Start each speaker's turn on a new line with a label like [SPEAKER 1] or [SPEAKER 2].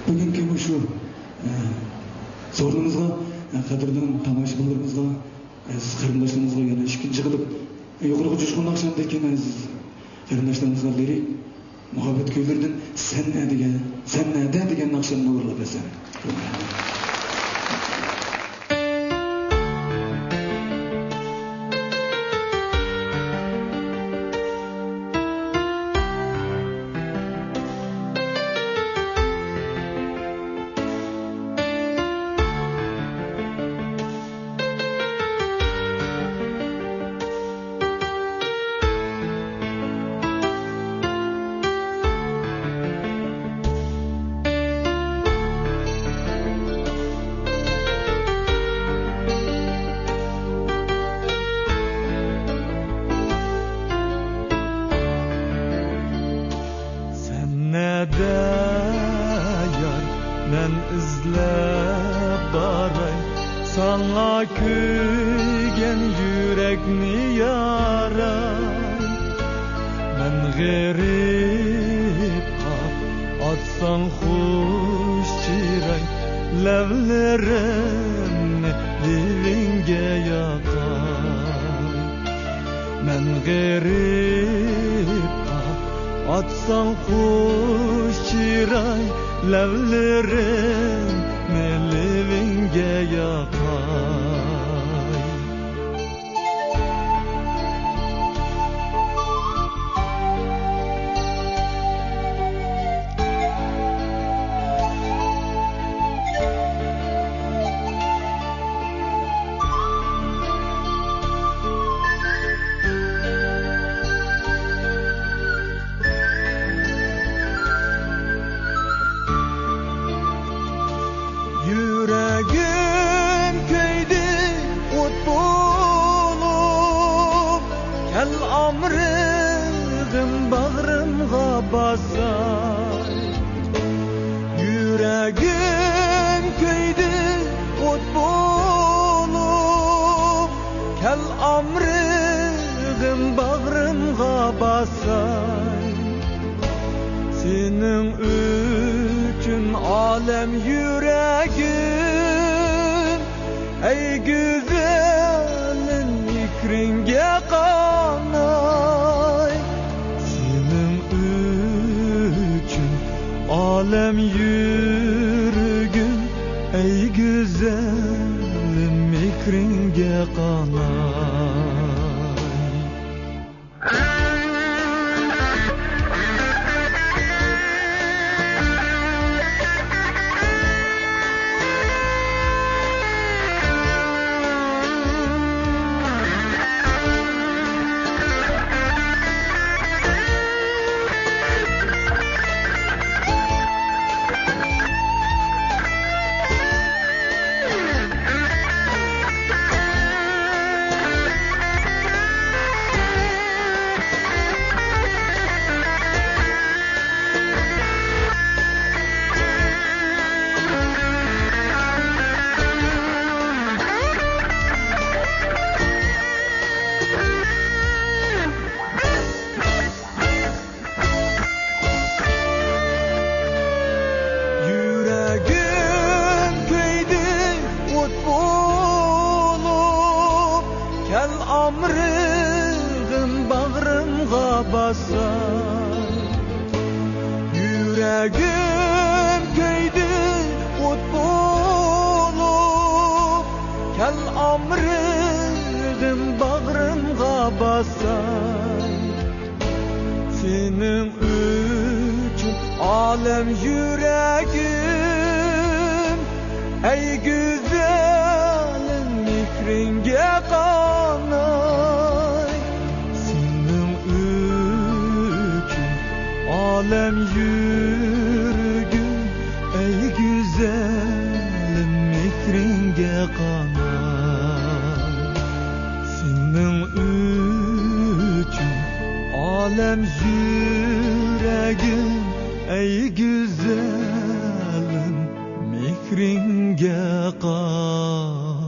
[SPEAKER 1] Bugünkü şu sorunumuzga, kadrının tamaşalarımızga, karındaşlarımızga yana işkinci kılıp, yukarı coşkun akşamda eken karındaşlarımızga lirik, muhabbet köylerden sen ne degen akşamda uğurlap esen.
[SPEAKER 2] Men izlep baray sana köygen yürekni yaray. Men garip atsan hoş çiray levlerimni dilinge yakay. Men garip atsan hoş çiray levlerim melevinge yakay. Yüreğim köyde ot bulup, kel amrığım bağrımga basar. Yüreğim köyde ot bulup, kel amrığım bağrımga basar. Senin üçün alem yüreğim, ey güzelin ikringe kanay. Senin üçün alem yüreğim, ey güzelin ikringe kanay. Kel amrığım bağrımga basar. Yüreğim köyde ot bulup, kel amrığım bağrımga basar. Senin üçün alem yüreğim, ey güzelin ikringe kanay. Senin üçün alem yüreğim, ey güzelin ikringe kanay. Senin üçün alem yüreğim, ey güzelin ikringe kanay.